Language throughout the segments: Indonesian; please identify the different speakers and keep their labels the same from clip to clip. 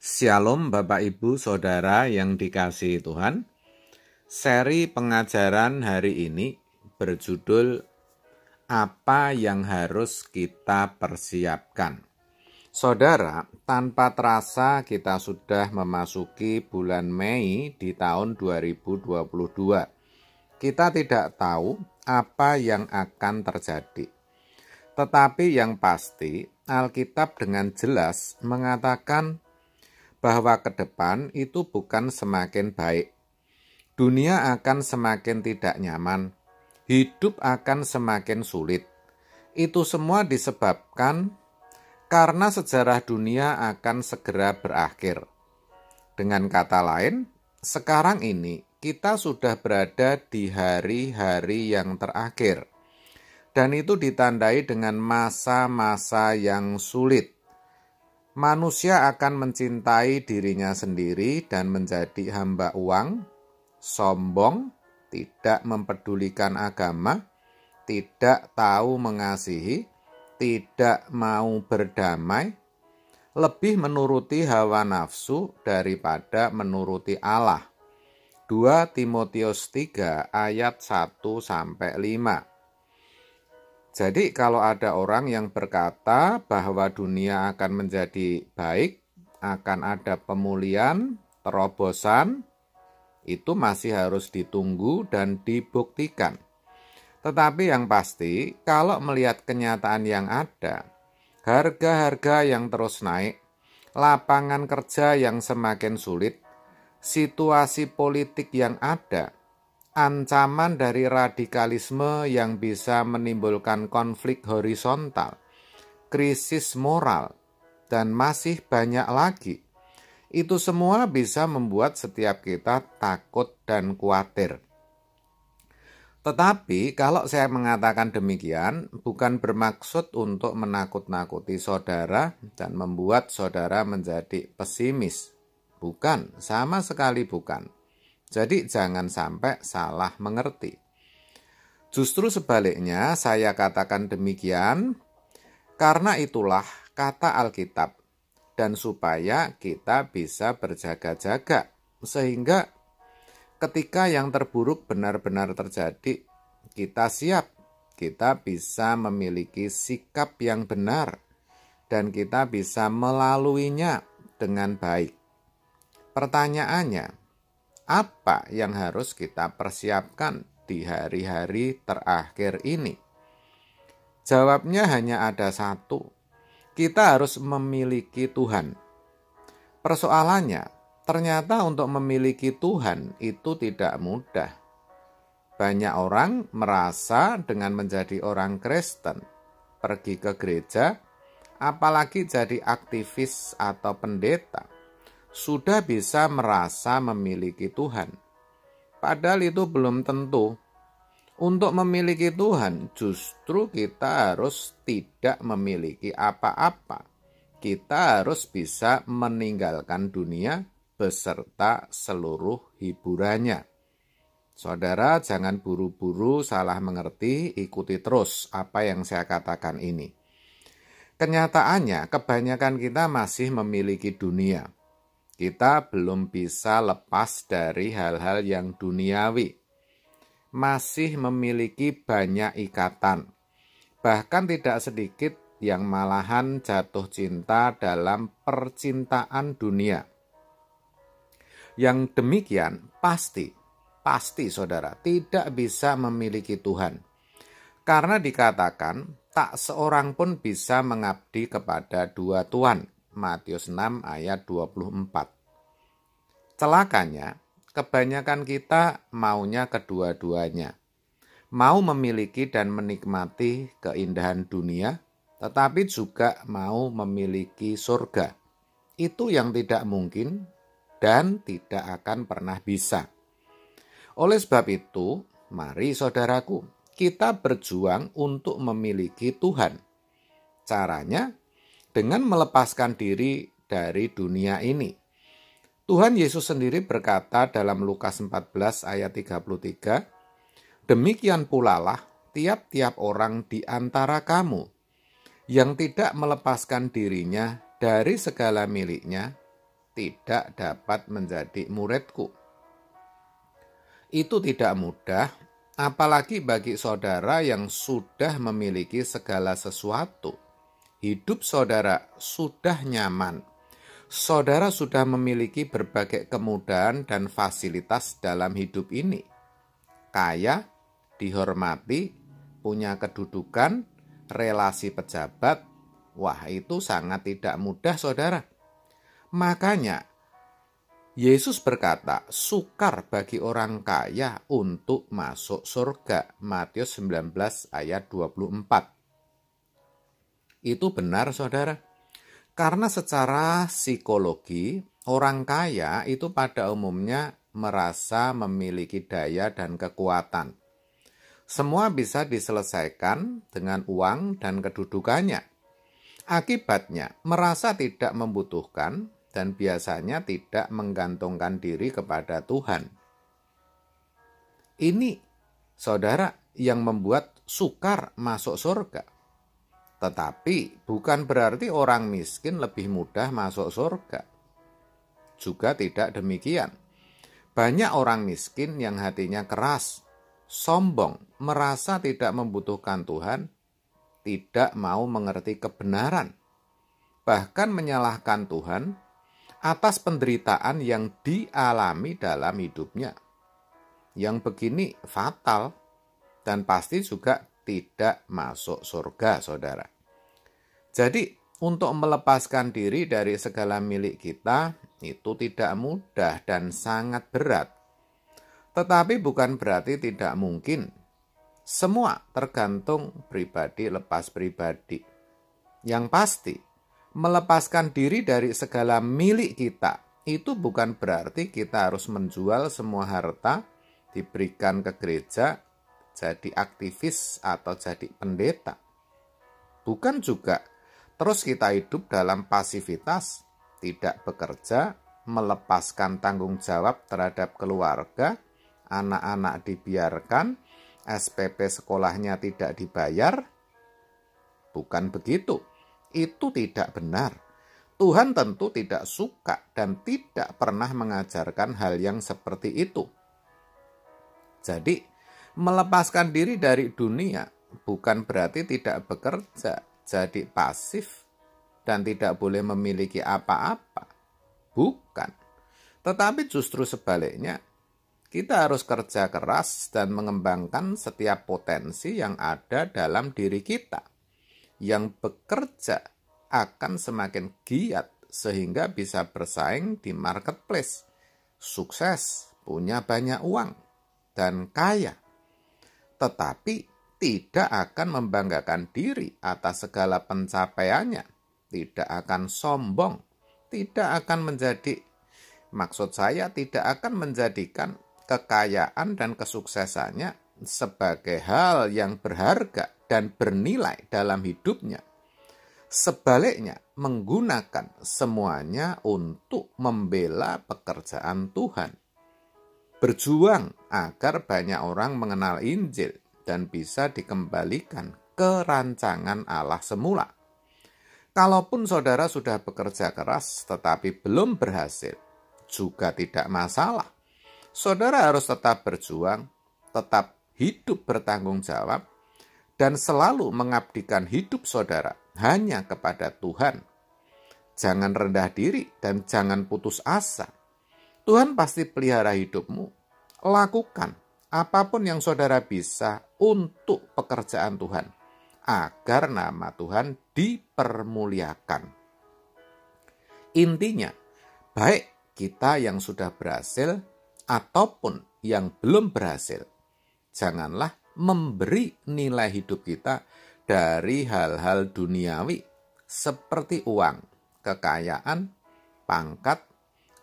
Speaker 1: Shalom Bapak Ibu Saudara yang dikasihi Tuhan. Seri pengajaran hari ini berjudul Apa yang harus kita persiapkan. Saudara, tanpa terasa kita sudah memasuki bulan Mei di tahun 2022. Kita tidak tahu apa yang akan terjadi. Tetapi yang pasti, Alkitab dengan jelas mengatakan bahwa ke depan itu bukan semakin baik. Dunia akan semakin tidak nyaman. Hidup akan semakin sulit. Itu semua disebabkan karena sejarah dunia akan segera berakhir. Dengan kata lain, sekarang ini kita sudah berada di hari-hari yang terakhir. Dan itu ditandai dengan masa-masa yang sulit. Manusia akan mencintai dirinya sendiri dan menjadi hamba uang, sombong, tidak mempedulikan agama, tidak tahu mengasihi, tidak mau berdamai, lebih menuruti hawa nafsu daripada menuruti Allah. 2 Timotius 3 ayat 1-5. Jadi kalau ada orang yang berkata bahwa dunia akan menjadi baik, akan ada pemulihan, terobosan, itu masih harus ditunggu dan dibuktikan. Tetapi yang pasti, kalau melihat kenyataan yang ada, harga-harga yang terus naik, lapangan kerja yang semakin sulit, situasi politik yang ada, ancaman dari radikalisme yang bisa menimbulkan konflik horizontal, krisis moral, dan masih banyak lagi. Itu semua bisa membuat setiap kita takut dan khawatir. Tetapi kalau saya mengatakan demikian, bukan bermaksud untuk menakut-nakuti saudara dan membuat saudara menjadi pesimis. Bukan, sama sekali bukan. Jadi jangan sampai salah mengerti. Justru sebaliknya saya katakan demikian, karena itulah kata Alkitab, dan supaya kita bisa berjaga-jaga, sehingga ketika yang terburuk benar-benar terjadi, kita siap, kita bisa memiliki sikap yang benar, dan kita bisa melaluinya dengan baik. Pertanyaannya, apa yang harus kita persiapkan di hari-hari terakhir ini? Jawabnya hanya ada satu. Kita harus memiliki Tuhan. Persoalannya, ternyata untuk memiliki Tuhan itu tidak mudah. Banyak orang merasa dengan menjadi orang Kristen, pergi ke gereja, apalagi jadi aktivis atau pendeta, sudah bisa merasa memiliki Tuhan. Padahal itu belum tentu. Untuk memiliki Tuhan, justru kita harus tidak memiliki apa-apa. Kita harus bisa meninggalkan dunia beserta seluruh hiburannya. Saudara, jangan buru-buru salah mengerti, ikuti terus apa yang saya katakan ini. Kenyataannya, kebanyakan kita masih memiliki dunia. Kita belum bisa lepas dari hal-hal yang duniawi. Masih memiliki banyak ikatan. Bahkan tidak sedikit yang malahan jatuh cinta dalam percintaan dunia. Yang demikian pasti saudara tidak bisa memiliki Tuhan. Karena dikatakan tak seorang pun bisa mengabdi kepada dua tuan. Matius 6 ayat 24. Celakanya, kebanyakan kita maunya kedua-duanya. Mau memiliki dan menikmati keindahan dunia, tetapi juga mau memiliki surga. Itu yang tidak mungkin dan tidak akan pernah bisa. Oleh sebab itu, mari saudaraku, kita berjuang untuk memiliki Tuhan. Caranya, dengan melepaskan diri dari dunia ini. Tuhan Yesus sendiri berkata dalam Lukas 14 ayat 33, demikian pula lah tiap-tiap orang di antara kamu yang tidak melepaskan dirinya dari segala miliknya tidak dapat menjadi muridku. Itu tidak mudah, apalagi bagi saudara yang sudah memiliki segala sesuatu. Hidup saudara sudah nyaman. Saudara sudah memiliki berbagai kemudahan dan fasilitas dalam hidup ini. Kaya, dihormati, punya kedudukan, relasi pejabat. Wah, itu sangat tidak mudah, saudara. Makanya, Yesus berkata, sukar bagi orang kaya untuk masuk surga. Matius 19 ayat 24. Itu benar, saudara. Karena secara psikologi, orang kaya itu pada umumnya merasa memiliki daya dan kekuatan. Semua bisa diselesaikan dengan uang dan kedudukannya. Akibatnya, merasa tidak membutuhkan dan biasanya tidak menggantungkan diri kepada Tuhan. Ini, saudara, yang membuat sukar masuk surga. Tetapi bukan berarti orang miskin lebih mudah masuk surga. Juga tidak demikian. Banyak orang miskin yang hatinya keras, sombong, merasa tidak membutuhkan Tuhan, tidak mau mengerti kebenaran, bahkan menyalahkan Tuhan atas penderitaan yang dialami dalam hidupnya. Yang begini fatal dan pasti juga tidak masuk surga, saudara. Jadi, untuk melepaskan diri dari segala milik kita itu tidak mudah dan sangat berat. Tetapi bukan berarti tidak mungkin. Semua tergantung pribadi lepas pribadi. Yang pasti, melepaskan diri dari segala milik kita itu bukan berarti kita harus menjual semua harta, diberikan ke gereja, jadi aktivis atau jadi pendeta. Bukan juga terus kita hidup dalam pasivitas, tidak bekerja, melepaskan tanggung jawab terhadap keluarga, anak-anak dibiarkan, SPP sekolahnya tidak dibayar. Bukan begitu. Itu tidak benar. Tuhan tentu tidak suka dan tidak pernah mengajarkan hal yang seperti itu. Jadi, melepaskan diri dari dunia bukan berarti tidak bekerja, jadi pasif, dan tidak boleh memiliki apa-apa. Bukan. Tetapi justru sebaliknya, kita harus kerja keras dan mengembangkan setiap potensi yang ada dalam diri kita. Yang bekerja akan semakin giat sehingga bisa bersaing di marketplace, sukses, punya banyak uang, dan kaya. Tetapi tidak akan membanggakan diri atas segala pencapaiannya, tidak akan sombong, tidak akan tidak akan menjadikan kekayaan dan kesuksesannya sebagai hal yang berharga dan bernilai dalam hidupnya. Sebaliknya, menggunakan semuanya untuk membela pekerjaan Tuhan. Berjuang agar banyak orang mengenal Injil dan bisa dikembalikan ke rancangan Allah semula. Kalaupun saudara sudah bekerja keras tetapi belum berhasil, juga tidak masalah. Saudara harus tetap berjuang, tetap hidup bertanggung jawab, dan selalu mengabdikan hidup saudara hanya kepada Tuhan. Jangan rendah diri dan jangan putus asa. Tuhan pasti pelihara hidupmu. Lakukan apapun yang saudara bisa untuk pekerjaan Tuhan, agar nama Tuhan dipermuliakan. Intinya, baik kita yang sudah berhasil ataupun yang belum berhasil, janganlah memberi nilai hidup kita dari hal-hal duniawi seperti uang, kekayaan, pangkat,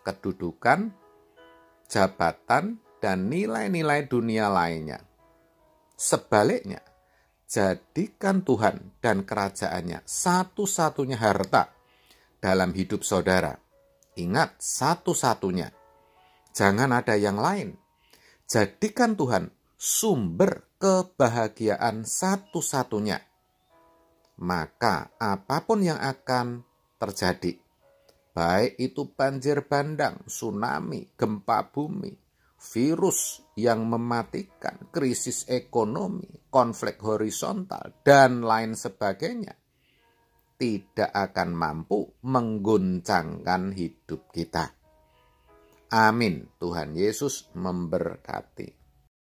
Speaker 1: kedudukan, jabatan, dan nilai-nilai dunia lainnya. Sebaliknya, jadikan Tuhan dan kerajaannya satu-satunya harta dalam hidup saudara. Ingat, satu-satunya. Jangan ada yang lain. Jadikan Tuhan sumber kebahagiaan satu-satunya. Maka apapun yang akan terjadi, baik itu banjir bandang, tsunami, gempa bumi, virus yang mematikan, krisis ekonomi, konflik horizontal, dan lain sebagainya, tidak akan mampu mengguncangkan hidup kita. Amin. Tuhan Yesus memberkati.